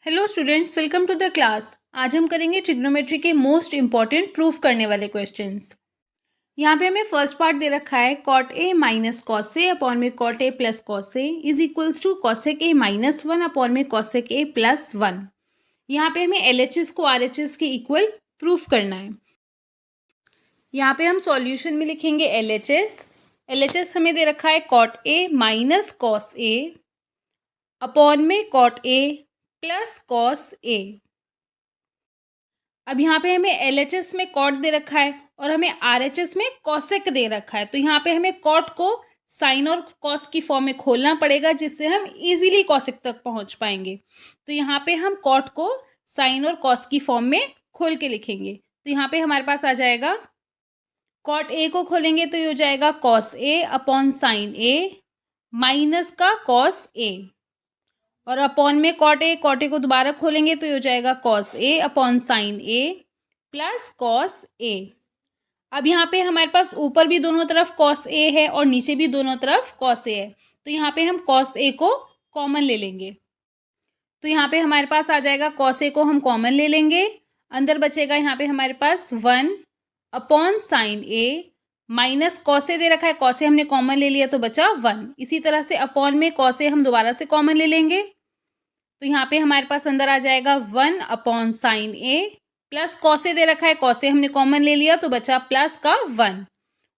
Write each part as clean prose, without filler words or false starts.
Hello students, welcome to the class. आज हम करेंगे ट्रिग्नोमेट्री के मोस्ट इंपॉर्टेंट प्रूफ करने वाले क्वेश्चंस। यहाँ पे हमें फर्स्ट पार्ट दे रखा है cot A minus cos A upon में cot A plus cos A is equals to cosec A minus one upon में कॉसेक ए प्लस वन। यहाँ पे हमें एलएचएस को आरएचएस के इक्वल प्रूफ करना है। यहाँ पे हम सॉल्यूशन में लिखेंगे एलएचएस हमें दे रखा है cot A minus cos A upon में cot A plus cos A. अब यहाँ पे हमें एलएचएस में कॉट दे रखा है और हमें आरएचएस में कॉसेक दे रखा है, तो यहाँ पे हमें कॉट को साइन और कॉस की फॉर्म में खोलना पड़ेगा जिससे हम इजीली कॉसेक तक पहुंच पाएंगे। तो यहाँ पे हम कॉट को साइन और कॉस की फॉर्म में खोल के लिखेंगे। तो यहाँ पे हमारे पास आ जाएगा कॉट ए को खोलेंगे तो ये हो जाएगा cos A upon sign A minus का कॉस ए, और अपॉन में कॉट ए को दोबारा खोलेंगे तो ये हो जाएगा cos A upon sign A plus cos A. अब यहाँ पे हमारे पास ऊपर भी दोनों तरफ कॉस ए है और नीचे भी दोनों तरफ कॉस ए है, तो यहाँ पे हम कॉस ए को कॉमन ले लेंगे। तो यहाँ पे हमारे पास आ जाएगा कॉस ए को हम कॉमन ले लेंगे, अंदर बचेगा यहाँ पे हमारे पास वन अपॉन साइन ए माइनस कॉस ए दे रखा है, कॉस ए हमने कॉमन ले लिया तो बचा वन। इसी तरह से अपॉन में कॉस ए हम दोबारा से कॉमन ले लेंगे, तो यहाँ पे हमारे पास अंदर आ जाएगा वन अपॉन साइन ए प्लस कॉस ए दे रखा है, कॉस ए हमने कॉमन ले लिया तो बचा प्लस का वन।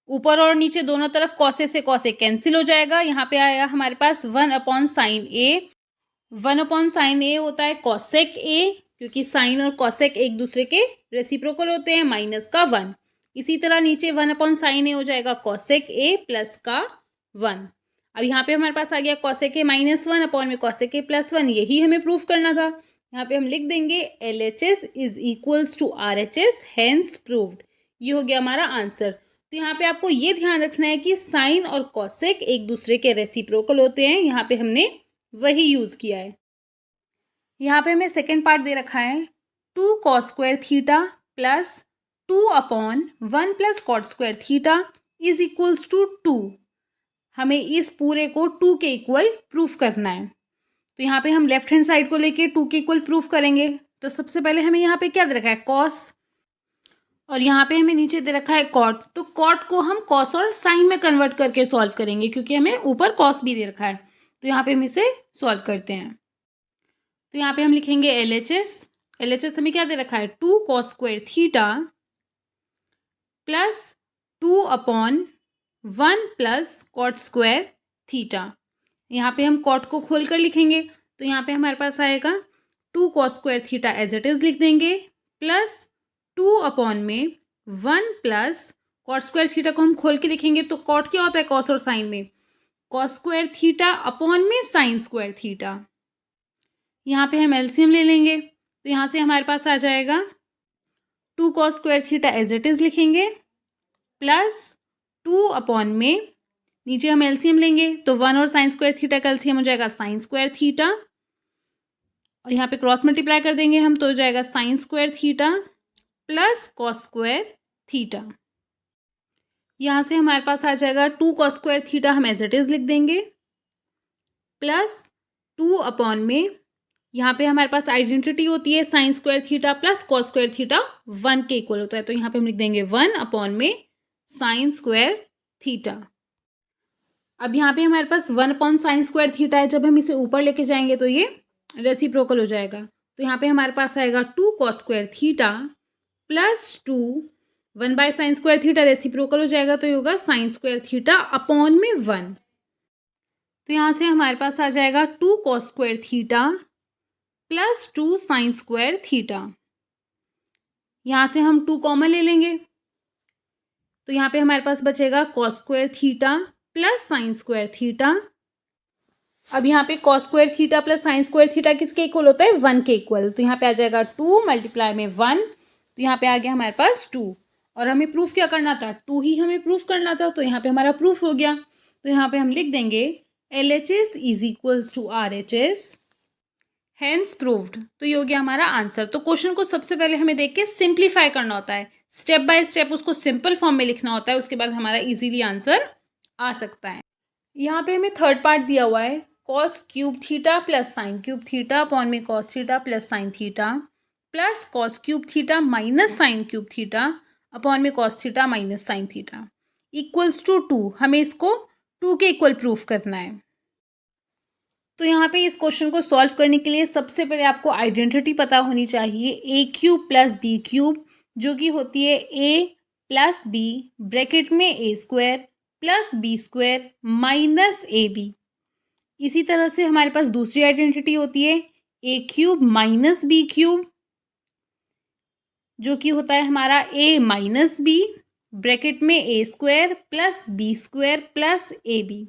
ऊपर और नीचे दोनों तरफ कॉस ए से कॉस ए कैंसिल हो जाएगा। यहाँ पे आएगा हमारे पास वन अपॉन साइन ए। वन अपॉन साइन ए होता है कॉसेक ए, क्योंकि साइन और कॉसेक एक दूसरे के रेसिप्रोकल होते हैं, माइनस का वन। इसी तरह नीचे वन अपॉन साइन ए हो जाएगा कॉसेक ए प्लस का वन। अब यहाँ पे हमारे पास आ गया cosec A minus one upon में कॉसेक ए प्लस वन, यही हमें प्रूफ करना था। यहाँ पे हम लिख देंगे LHS is equals to RHS, hence proved. ये हो गया हमारा आंसर। तो यहाँ पे आपको ये ध्यान रखना है कि साइन और कॉसेक एक दूसरे के रेसिप्रोकल होते हैं, यहाँ पे हमने वही यूज किया है। यहाँ पे हमें सेकेंड पार्ट दे रखा है two cos square theta plus two upon one plus cot square theta is equals to two. हमें इस पूरे को टू के इक्वल प्रूफ करना है। तो यहाँ पे हम लेफ्ट हैंड साइड को लेके टू के इक्वल प्रूफ करेंगे। तो सबसे पहले हमें यहाँ पे क्या दे रखा है कॉस, और यहाँ पे हमें नीचे दे रखा है कॉट। तो कॉट को हम कॉस और साइन में कन्वर्ट करके सॉल्व करेंगे, क्योंकि हमें ऊपर कॉस भी दे रखा है। तो यहाँ पे हम इसे सॉल्व करते हैं। तो यहाँ पे हम लिखेंगे एलएचएस हमें क्या दे रखा है two cos square theta plus two upon one plus cot square theta. यहाँ पे हम कॉट को खोल कर लिखेंगे, तो यहाँ पे हमारे पास आएगा two cos square theta as it is लिख देंगे प्लस टू अपॉन में one plus cot square theta को हम खोल के लिखेंगे। तो कॉट क्या होता है कॉस और साइन में, कॉस स्क्वायर थीटा अपॉन में साइन स्क्वायर थीटा। यहाँ पे हम एलसीएम ले लेंगे, तो यहाँ से हमारे पास आ जाएगा two cos square theta as it is लिखेंगे प्लस टू अपॉन में नीचे हम एलसीएम लेंगे, तो वन और साइन स्क्वायर थीटा का एलसीएम हो जाएगा साइन स्क्वायर थीटा, और यहाँ पे क्रॉस मल्टीप्लाई कर देंगे हम तो हो जाएगा sine square theta plus cos square theta. यहाँ से हमारे पास आ जाएगा टू कॉस स्क्वायर थीटा हम एज इट इज लिख देंगे प्लस टू अपॉन में यहाँ पे हमारे पास आइडेंटिटी होती है sine square theta plus cos square theta one के इक्वल होता है, तो यहाँ पे हम लिख देंगे वन अपॉन में साइन स्क्वायर थीटा। अब यहाँ पे हमारे पास one upon sine square theta है, जब हम इसे ऊपर लेके जाएंगे तो ये रेसिप्रोकल हो जाएगा। तो यहाँ पे हमारे पास आएगा two cos square theta plus two one by sine square theta reciprocal हो जाएगा, तो ये होगा साइन स्क्वायर थीटा अपॉन में वन। तो यहाँ से हमारे पास आ जाएगा two cos square theta plus two sine square theta. यहाँ से हम टू कॉमन ले लेंगे, तो यहाँ पे हमारे पास बचेगा cos square theta plus sine square theta. अब यहाँ पे cos square theta plus sine square theta किसके इक्वल होता है वन के इक्वल, तो यहाँ पे आ जाएगा टू मल्टीप्लाई में वन, तो यहाँ पे आ गया हमारे पास टू। और हमें प्रूफ क्या करना था, टू ही हमें प्रूफ करना था, तो यहाँ पे हमारा प्रूफ हो गया। तो यहाँ पे हम लिख देंगे LHS is equals to RHS, hence proved. तो ये हो गया हमारा आंसर। तो क्वेश्चन को सबसे पहले हमें देख के सिंप्लीफाई करना होता है, स्टेप बाय स्टेप उसको सिंपल फॉर्म में लिखना होता है, उसके बाद हमारा इजीली आंसर आ सकता है। यहाँ पे हमें थर्ड पार्ट दिया हुआ है cos cube theta plus sine cube theta upon में cos theta plus sine theta plus cos cube theta minus sine cube theta upon में cos theta minus sine theta equals to 2। हमें इसको 2 के equal proof करना है। तो यहाँ पे इस क्वेश्चन को सॉल्व करने के लिए सबसे पहले आपको आइडेंटिटी पता होनी चाहिए A cube plus B cube, जो कि होती है ए प्लस बी ब्रैकेट में A square plus B square minus A B. इसी तरह से हमारे पास दूसरी आइडेंटिटी होती है A cube minus B cube, जो कि होता है हमारा ए माइनस बी ब्रैकेट में A square plus B square plus A B.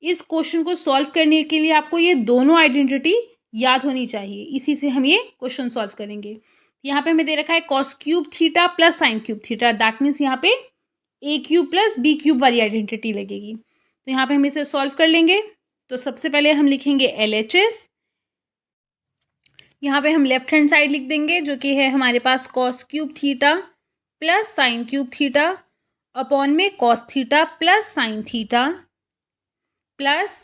इस क्वेश्चन को सॉल्व करने के लिए आपको ये दोनों आइडेंटिटी याद होनी चाहिए, इसी से हम ये क्वेश्चन सॉल्व करेंगे। यहाँ पे हमें दे रखा है cos cube theta plus sine cube theta, that means यहाँ पे ए क्यूब प्लस बी क्यूब वाली आइडेंटिटी लगेगी। तो यहाँ पे हम इसे सॉल्व कर लेंगे। तो सबसे पहले हम लिखेंगे LHS। यहाँ पे हम लेफ्ट हैंड साइड लिख देंगे, जो कि है हमारे पास cos cube theta plus sine cube theta upon में cos theta plus sine theta plus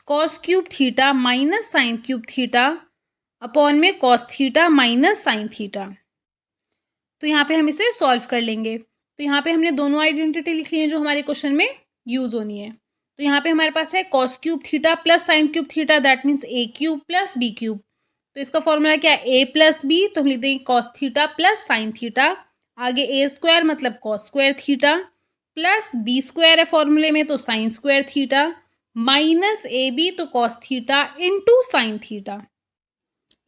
cos cube theta minus sine cube theta upon में cos theta minus sine theta. तो यहाँ पे हम इसे सॉल्व कर लेंगे। तो यहाँ पे हमने दोनों आइडेंटिटी लिख ली है जो हमारे क्वेश्चन में यूज होनी है। तो यहाँ पे हमारे पास है cos cube theta plus sine cube theta, that means A cube plus B cube. तो इसका फॉर्मूला क्या है, ए प्लस बी, तो हम लिख देंगे cos theta plus sine theta, आगे ए स्क्वायर मतलब cos square theta plus B square है फॉर्मूले में तो sine square theta minus A B तो cos theta into sine theta.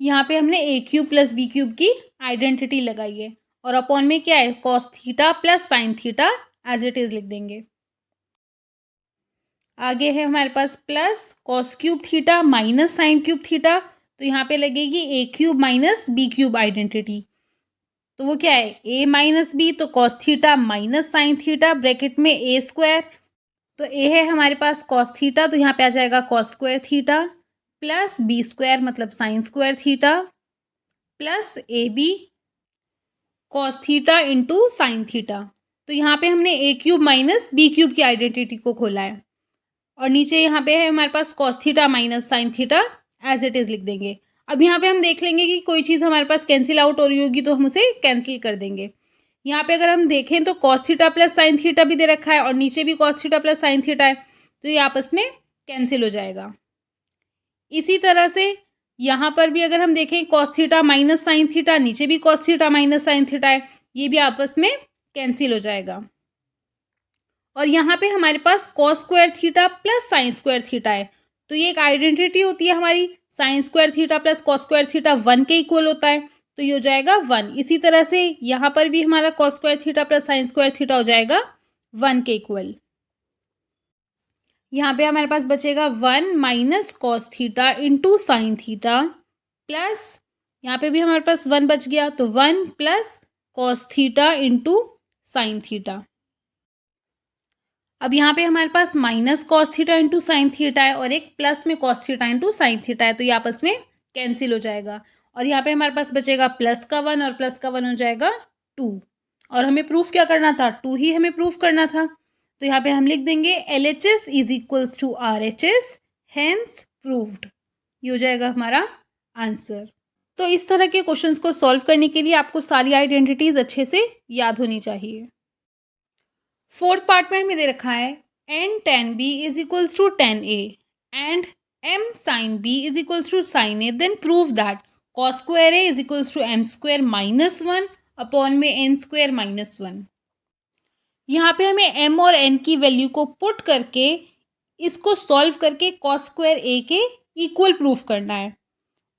यहाँ पे हमने A cube plus B cube की आइडेंटिटी लगाई है और अपॉन में क्या है cos theta plus sine theta as it is लिख देंगे। आगे है हमारे पास plus cos cube theta minus sine cube theta, तो यहाँ पे लगेगी A cube minus B cube identity. तो वो क्या है ए माइनस बी तो cos theta minus sine theta bracket में ए स्क्वायर, तो ए है हमारे पास कॉस थीटा तो यहाँ पे आ जाएगा cos square theta plus B square मतलब sine square theta plus A B cos theta into sine theta. तो यहाँ पे हमने A cube minus B cube की आइडेंटिटी को खोला है और नीचे यहाँ पे है हमारे पास cos theta minus sine theta as it is लिख देंगे। अब यहाँ पे हम देख लेंगे कि कोई चीज़ हमारे पास कैंसिल आउट हो रही होगी तो हम उसे कैंसिल कर देंगे। यहाँ पे अगर हम देखें तो cos theta plus sine theta भी दे रखा है और नीचे भी cos theta plus sine theta है, तो ये आपस में कैंसिल हो जाएगा। इसी तरह से यहाँ पर भी अगर हम देखें cos theta minus sine theta, नीचे भी cos theta minus sine theta है, ये भी आपस में कैंसिल हो जाएगा। और यहाँ पे हमारे पास cos square theta plus sine square theta है, तो ये एक आइडेंटिटी होती है हमारी sine square theta plus cos square theta 1 के इक्वल होता है, तो ये हो जाएगा 1। इसी तरह से यहाँ पर भी हमारा cos square theta plus sine square theta हो जाएगा 1 के इक्वल। यहाँ पे हमारे पास बचेगा 1 minus cos theta into sine theta plus यहाँ पे भी हमारे पास 1 बच गया तो 1 plus cos theta into sine theta. अब यहाँ पे हमारे पास minus cos theta into sine theta है और एक प्लस में cos theta into sine theta है, तो ये आपस में कैंसिल हो जाएगा और यहाँ पे हमारे पास बचेगा प्लस का 1 और प्लस का 1 हो जाएगा 2। और हमें प्रूफ क्या करना था, 2 ही हमें प्रूफ करना था। तो यहाँ पे हम लिख देंगे LHS is equals to RHS hence proved, ये हो जाएगा हमारा आंसर। तो इस तरह के क्वेश्चंस को सॉल्व करने के लिए आपको सारी आइडेंटिटीज अच्छे से याद होनी चाहिए। फोर्थ पार्ट में हमें दे रखा है n tan b is equals to tan a and m sin b is equals to sin a, then prove that cos square a is equals to m square minus 1 upon में n square minus 1। यहाँ पे हमें m और n की value को put करके इसको solve करके cos स्क्वायर a के इक्वल प्रूफ करना है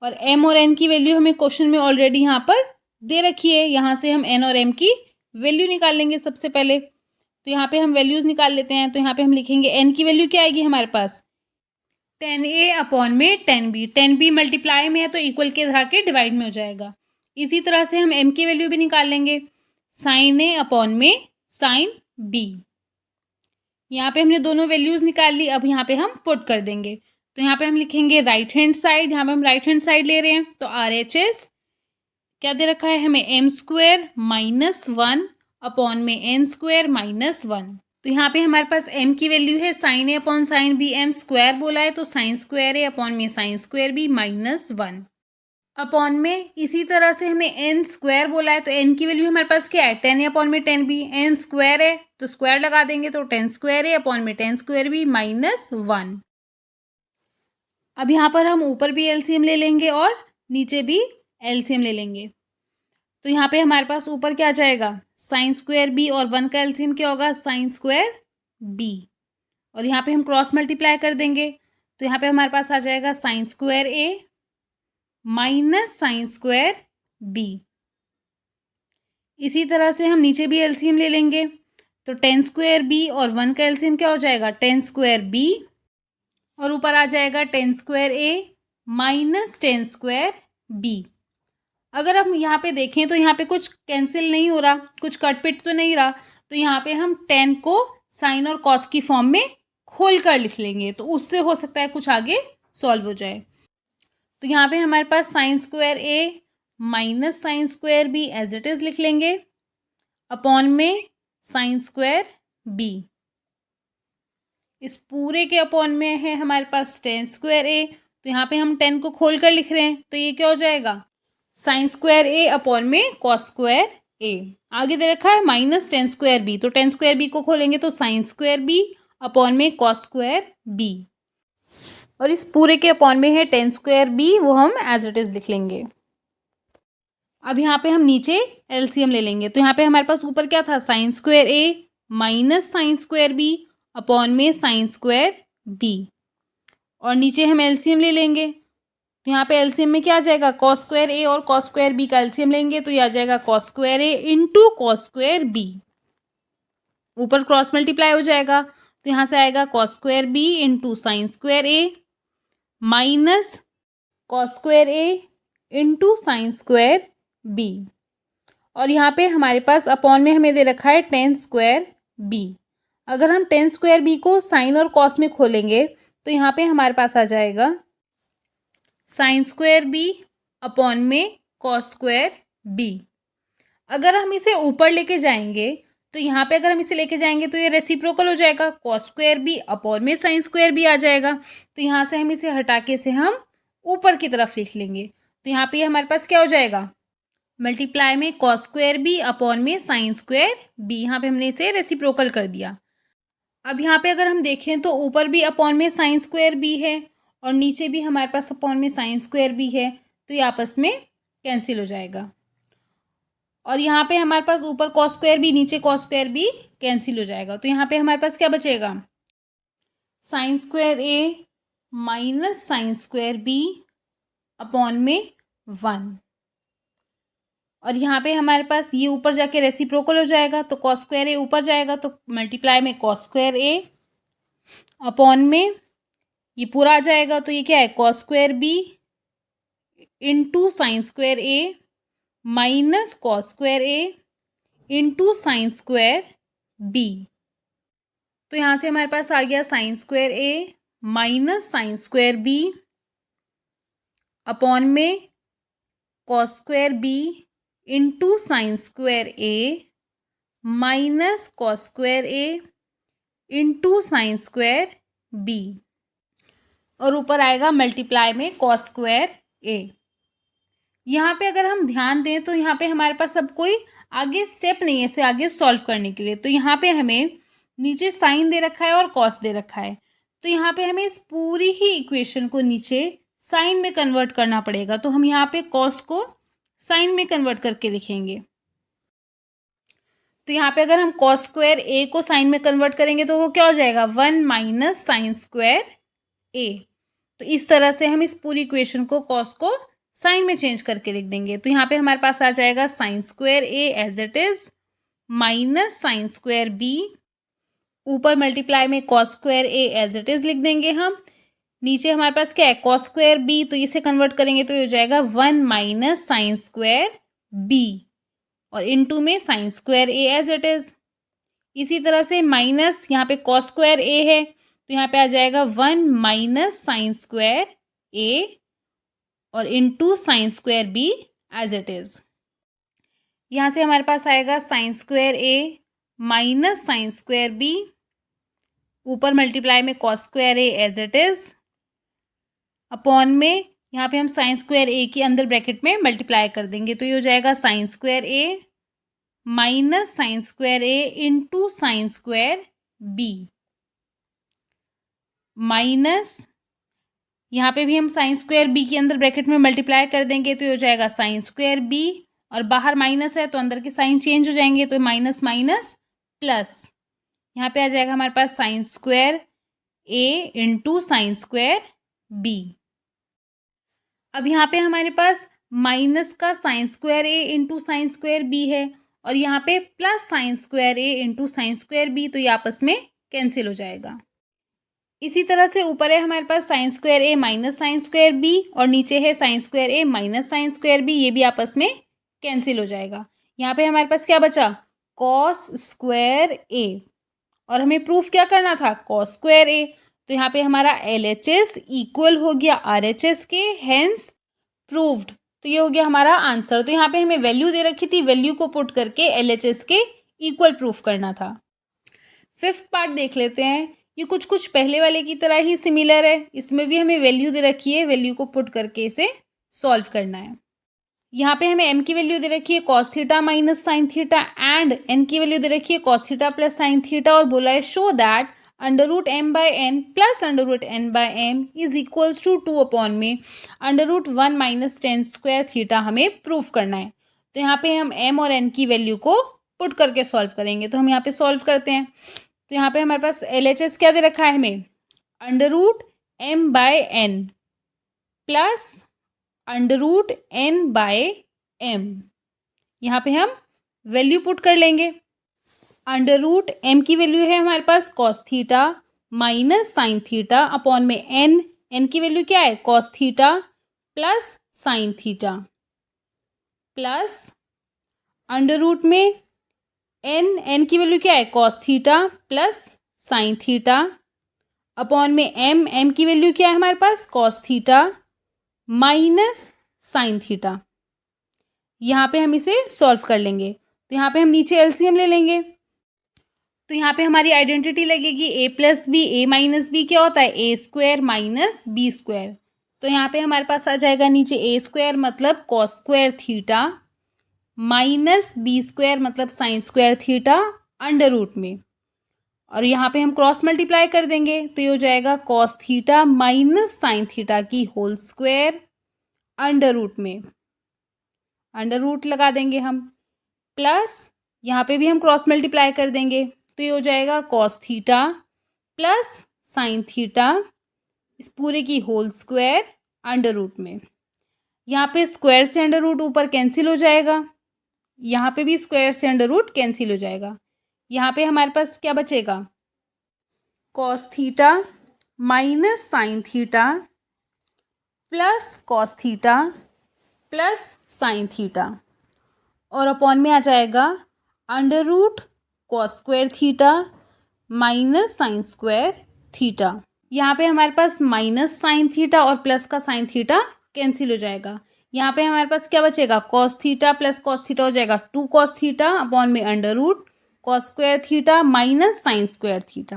और m और n की वैल्यू हमें क्वेश्चन में ऑलरेडी यहाँ पर दे रखी है। यहाँ से हम n और m की वैल्यू निकाल लेंगे सबसे पहले, तो यहाँ पे हम वैल्यूज निकाल लेते हैं। तो यहाँ पे हम लिखेंगे n की वैल्यू क्या आएगी हमारे पास tan a अपॉन में tan b मल्टीप्लाई में है तो इक्वल के धरा के डिवाइड में हो जाएगा। इसी तरह से हम m की वैल्यू भी निकाल लेंगे sin a अपॉन में sin b। यहाँ पे हमने दोनों वैल्यूज निकाल ली, अब यहाँ पे हम पुट कर देंगे। तो यहाँ पे हम लिखेंगे राइट हैंड साइड, यहाँ पे हम राइट हैंड साइड ले रहे हैं तो RHS क्या दे रखा है हमें m स्क्वायर माइनस 1 अपॉन में n स्क्वायर माइनस 1, तो यहाँ पे हमारे पास m की वैल्यू है sine A upon sine B, m square बोला है तो साइन स्क्वायर ए अपॉन में साइन स्क्वायर बी -1 अपॉन में। इसी तरह से हमें n स्क्वायर बोला है तो n की वैल्यू हमारे पास क्या है 10 है अपॉन में 10 बी, n स्क्वायर है तो स्क्वायर लगा देंगे तो 10 स्क्वायर है अपॉन में 10 स्क्वायर बी -1। अब यहाँ पर हम ऊपर भी एलसीएम ले लेंगे और नीचे भी एलसीएम ले लेंगे। तो यहाँ पे हमारे पास ऊपर क्या आ जाएगा साइन स्क्वायर बी और 1 का एलसीएम क्या होगा साइन स्क्वायर बी, और यहाँ पे हम क्रॉस मल्टीप्लाई कर देंगे तो यहाँ पे हमारे पास आ जाएगा sine square A minus sine square B. इसी तरह से हम नीचे भी एलसीएम ले लेंगे तो 10 स्क्वायर बी और 1 का एलसीएम क्या हो जाएगा 10 स्क्वायर बी, और ऊपर आ जाएगा 10 square A minus 10 square B. अगर हम यहाँ पे देखें तो यहाँ पे कुछ कैंसिल नहीं हो रहा, कुछ कटपिट तो नहीं रहा, तो यहाँ पे हम 10 को साइन और कॉस की फॉर्म में खोल कर लिख लेंगे तो उससे हो सकता है कुछ आगे सॉल्व हो जाए। तो यहाँ पे हमारे पास sine square A minus sine square B as it is लिख लेंगे अपॉन में साइन स्क्वायर बी। इस पूरे के अपॉन में है हमारे पास 10 स्क्वायर ए, तो यहाँ पे हम 10 को खोल कर लिख रहे हैं तो ये क्या हो जाएगा साइन स्क्वायर ए अपॉन में कॉस स्क्वायर ए। आगे दे रखा है माइनस 10 स्क्वायर बी, तो 10 स्क्वायर बी को खोलेंगे तो साइन स्क्वायर बी अपॉन में कॉस स्क्वायर बी, और इस पूरे के अपॉन में है 10 स्क्वायर बी, वो हम एज इट इज लिख लेंगे। अब यहाँ पे हम नीचे एलसीएम ले लेंगे तो यहाँ पे हमारे पास ऊपर क्या था sine square A minus sine square B upon में साइन स्क्वायर बी, और नीचे हम एलसीएम ले लेंगे तो यहाँ पे एलसीएम में क्या आ जाएगा कॉस स्क्वायर ए और कॉस स्क्वायर बी का एलसीएम लेंगे तो ये आ जाएगा cos square A into cos square B. ऊपर क्रॉस मल्टीप्लाई हो जाएगा तो यहाँ से आएगा cos square B into sine square A minus cos square A into sine square B, और यहाँ पे हमारे पास अपॉन में हमें दे रखा है 10 स्क्वायर बी। अगर हम 10 स्क्वायर बी को साइन और कॉस में खोलेंगे तो यहाँ पे हमारे पास आ जाएगा साइन स्क्वायर बी अपॉन में कॉस स्क्वायर बी। अगर हम इसे ऊपर लेके जाएंगे तो यहाँ पे अगर हम इसे लेके जाएंगे तो ये रेसिप्रोकल हो जाएगा, कॉस स्क्वायर बी अपॉन में साइन स्क्वायर बी आ जाएगा, तो यहाँ से हम इसे हटा के से हम ऊपर की तरफ लिख लेंगे तो यहाँ पे हमारे पास क्या हो जाएगा मल्टीप्लाई में कॉस स्क्वायर बी अपॉन में साइन स्क्वायर बी। यहाँ पे हमने इसे रेसिप्रोकल कर दिया। अब यहाँ पे अगर हम देखें तो ऊपर भी अपॉन में साइन स्क्वायर बी है और नीचे भी हमारे पास अपॉन में साइन स्क्वायर बी है, तो ये आपस में कैंसिल हो जाएगा, और यहाँ पे हमारे पास ऊपर कॉस स्क्वायर बी नीचे कॉस स्क्वायर बी कैंसिल हो जाएगा, तो यहाँ पे हमारे पास क्या बचेगा sine square A minus sine square B upon में 1, और यहाँ पे हमारे पास ये ऊपर जाके रेसिप्रोकल हो जाएगा तो कॉस स्क्वायर ए ऊपर जाएगा तो मल्टीप्लाई में कॉस स्क्वायर ए अपॉन में ये पूरा आ जाएगा तो ये क्या है cos square B into sine square A minus cos square A into sine square B. तो यहाँ से हमारे पास आ गया sine square A minus sine square B upon में cos square B into sine square A minus cos square A into sine square B, और ऊपर आएगा मल्टीप्लाई में कॉस स्क्वायर ए। यहाँ पे अगर हम ध्यान दें तो यहाँ पे हमारे पास अब कोई आगे स्टेप नहीं है इसे आगे सॉल्व करने के लिए, तो यहाँ पे हमें नीचे साइन दे रखा है और कॉस दे रखा है, तो यहाँ पे हमें इस पूरी ही इक्वेशन को नीचे साइन में कन्वर्ट करना पड़ेगा, तो हम यहाँ पे कॉस को साइन में कन्वर्ट करके लिखेंगे। तो यहाँ पे अगर हम कॉस स्क्वायर ए को साइन में कन्वर्ट करेंगे तो वो क्या हो जाएगा 1 माइनस साइन स्क्वायर ए। तो इस तरह से हम इस पूरी इक्वेशन को कॉस को साइन में चेंज करके लिख देंगे, तो यहाँ पे हमारे पास आ जाएगा sine square A as it is minus sine square B, ऊपर मल्टीप्लाई में cos square A as it is लिख देंगे हम, नीचे हमारे पास क्या है कॉस स्क्वायर बी, तो इसे कन्वर्ट करेंगे तो ये हो जाएगा 1 माइनस साइन स्क्वायर बी, और इनटू में sine square A as it is. इसी तरह से माइनस यहाँ पे कॉस स्क्वायर ए है तो यहाँ पे आ जाएगा 1 माइनस साइन स्क्वायर ए और into sine square B as it is. यहाँ से हमारे पास आएगा sine square A minus sine square B ऊपर मल्टीप्लाई में cos square A as it is, upon में यहाँ पे हम साइन स्क्वायर ए के अंदर ब्रैकेट में मल्टीप्लाई कर देंगे, तो ये हो जाएगा sine square A minus sine square A into sine square B, minus यहाँ पे भी हम साइन स्क्वायर बी के अंदर ब्रैकेट में मल्टीप्लाई कर देंगे, तो ये हो जाएगा साइन स्क्वायर बी, और बाहर माइनस है तो अंदर के साइन चेंज हो जाएंगे, तो माइनस माइनस प्लस, यहाँ पे आ जाएगा हमारे पास sine square A into sine square B. अब यहाँ पे हमारे पास माइनस का sign square A into sine square B है, और यहाँ पे plus sine square A into sine square B, तो ये आपस में कैंसिल हो जाएगा। इसी तरह से ऊपर है हमारे पास sine square A minus sine square B, और नीचे है sine square A minus sine square B, ये भी आपस में कैंसिल हो जाएगा। यहाँ पे हमारे पास क्या बचा, कॉस स्क्वायर ए, और हमें प्रूफ क्या करना था, कॉस स्क्वायर ए, तो यहाँ पे हमारा LHS इक्वल हो गया RHS के, हेंस प्रूव्ड, तो ये हो गया हमारा आंसर। तो यहाँ पे हमें वैल्यू दे रखी थी, वैल्यू को पुट करके LHS के इक्वल प्रूफ करना था। फिफ्थ पार्ट देख लेते हैं, ये कुछ कुछ पहले वाले की तरह ही सिमिलर है, इसमें भी हमें वैल्यू दे रखी है, वैल्यू को पुट करके इसे सॉल्व करना है। यहाँ पे हमें m की वैल्यू दे रखी है cos theta minus sine theta, and n की वैल्यू दे रखी है cos theta plus sine theta, और बोला है show that under root m by n plus under root n by m is equals to 2 upon में under root 1 minus ten square theta हमें proof करना है। तो यहाँ पे हम m और n की वैल्यू को पुट करके सॉल्व करेंगे, तो हम यहाँ पे सॉल्व करते हैं। तो यहाँ पे हमारे पास LHS क्या दे रखा है हमें, under root m by n plus under root n by m, यहाँ पे हम वैल्यू पुट कर लेंगे। अंडर रूट m की वैल्यू है हमारे पास cos theta minus sine theta upon में n की वैल्यू क्या है cos theta plus sine theta, plus under root में n की वैल्यू क्या है cos theta plus sine theta upon में m की वैल्यू क्या है हमारे पास cos theta minus sine theta. यहाँ पे हम इसे सॉल्व कर लेंगे, तो यहाँ पे हम नीचे एलसीएम ले लेंगे, तो यहाँ पे हमारी आइडेंटिटी लगेगी a plus B, A minus B क्या होता है A square minus B square. तो यहाँ पे हमारे पास आ जाएगा नीचे ए स्क्वायर मतलब cos square theta minus B square मतलब sine square theta under root में, और यहाँ पे हम क्रॉस मल्टीप्लाई कर देंगे, तो ये हो जाएगा cos theta minus sine theta की होल स्क्वायर अंडर रूट में, अंडर रूट लगा देंगे हम, प्लस यहाँ पे भी हम क्रॉस मल्टीप्लाई कर देंगे, तो ये हो जाएगा cos theta plus sine theta इस पूरे की होल स्क्वायर अंडर रूट में। यहाँ पे स्क्वायर से अंडर रूट ऊपर कैंसिल हो जाएगा, यहाँ पे भी स्क्वायर से अंडर रूट कैंसिल हो जाएगा। यहाँ पे हमारे पास क्या बचेगा cos theta minus sine theta plus cos theta plus sine theta, और अपॉन में आ जाएगा under root cos square theta minus sine square theta. यहाँ पे हमारे पास माइनस साइन थीटा और प्लस का साइन थीटा कैंसिल हो जाएगा। यहाँ पे हमारे पास क्या बचेगा cos theta plus cos theta हो जाएगा 2 कॉस थीटा अपॉन में under root cos square theta minus sine square theta.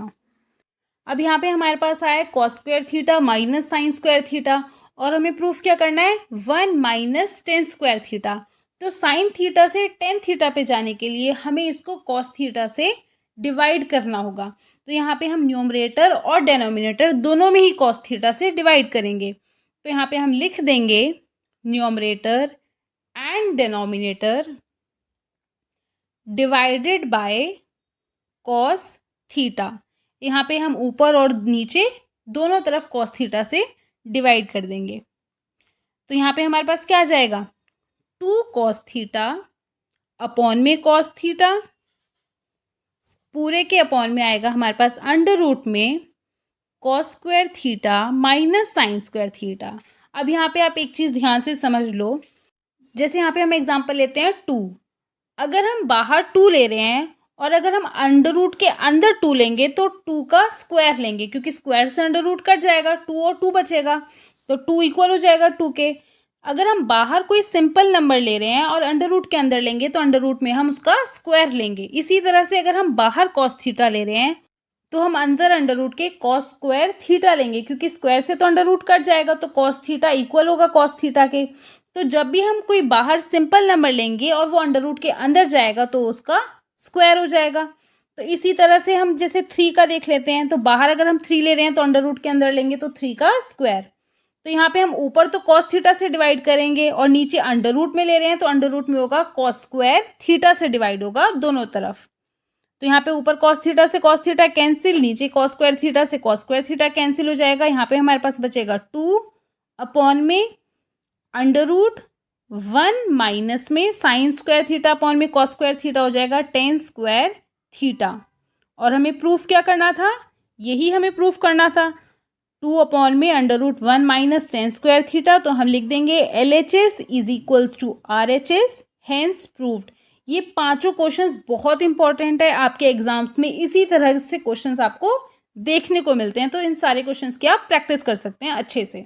अब यहाँ पे हमारे पास आया cos square theta minus sine square theta, और हमें प्रूफ क्या करना है 1 माइनस टेन स्क्वायर थीटा। तो साइन थीटा से टेन थीटा पे जाने के लिए हमें इसको कॉस थीटा से डिवाइड करना होगा, तो यहाँ पे हम न्यूमरेटर और डेनोमिनेटर दोनों में ही कॉस थीटा से डिवाइड करेंगे। तो यहाँ पे हम लिख देंगे numerator and denominator divided by cos theta. यहाँ पे हम ऊपर और नीचे दोनों तरफ कॉस थीटा से डिवाइड कर देंगे, तो यहाँ पे हमारे पास क्या आ जाएगा 2 कॉस थीटा अपॉन में कॉस थीटा पूरे के अपॉन में आएगा हमारे पास अंडर रूट में cos square theta minus sine square theta. अब यहाँ पे आप एक चीज़ ध्यान से समझ लो, जैसे यहाँ पे हम एग्जांपल लेते हैं 2, अगर हम बाहर 2 ले रहे हैं और अगर हम अंडर रूट के अंदर 2 लेंगे तो 2 का स्क्वायर लेंगे, क्योंकि स्क्वायर से अंडर रूट कट जाएगा, 2 और 2 बचेगा, तो 2 इक्वल हो जाएगा 2 के। अगर हम बाहर कोई सिंपल नंबर ले रहे हैं और अंडर रूट के अंदर लेंगे तो अंडर रूट में हम उसका स्क्वायर लेंगे। इसी तरह से अगर हम बाहर कॉस थीटा ले रहे हैं तो हम अंदर अंडर रूट के कॉस स्क्वायर थीटा लेंगे, क्योंकि स्क्वायर से तो अंडर रूट कट जाएगा, तो कॉस थीटा इक्वल होगा कॉस थीटा के। तो जब भी हम कोई बाहर सिंपल नंबर लेंगे और वो अंडर रूट के अंदर जाएगा तो उसका स्क्वायर हो जाएगा। तो इसी तरह से हम जैसे 3 का देख लेते हैं, तो बाहर अगर हम 3 ले रहे हैं तो अंडर रूट के अंदर लेंगे तो 3 का स्क्वायर। तो यहाँ पे हम ऊपर तो कॉस थीटा से डिवाइड करेंगे और नीचे अंडर रूट में ले रहे हैं तो अंडर रूट में होगा कॉस स्क्वायर थीटा से डिवाइड होगा दोनों तरफ। तो यहाँ पे ऊपर कॉस थीटा से कॉस थीटा कैंसिल, नीचे कॉस स्क्वायर थीटा से कॉस स्क्वायर थीटा कैंसिल हो जाएगा। यहाँ पे हमारे पास बचेगा 2 अपॉन में अंडर रूट 1 माइनस में साइन स्क्वायर थीटा अपॉन में कॉस स्क्वायर थीटा हो जाएगा टेन स्क्वायर थीटा। और हमें प्रूफ क्या करना था, यही हमें प्रूफ करना था, 2 अपॉन में under root 1 minus ten square theta. तो हम लिख देंगे LHS is equals to RHS, hence proved. ये पांचों क्वेश्चंस बहुत इंपॉर्टेंट है आपके एग्जाम्स में, इसी तरह से क्वेश्चंस आपको देखने को मिलते हैं। तो इन सारे क्वेश्चंस की आप प्रैक्टिस कर सकते हैं अच्छे से।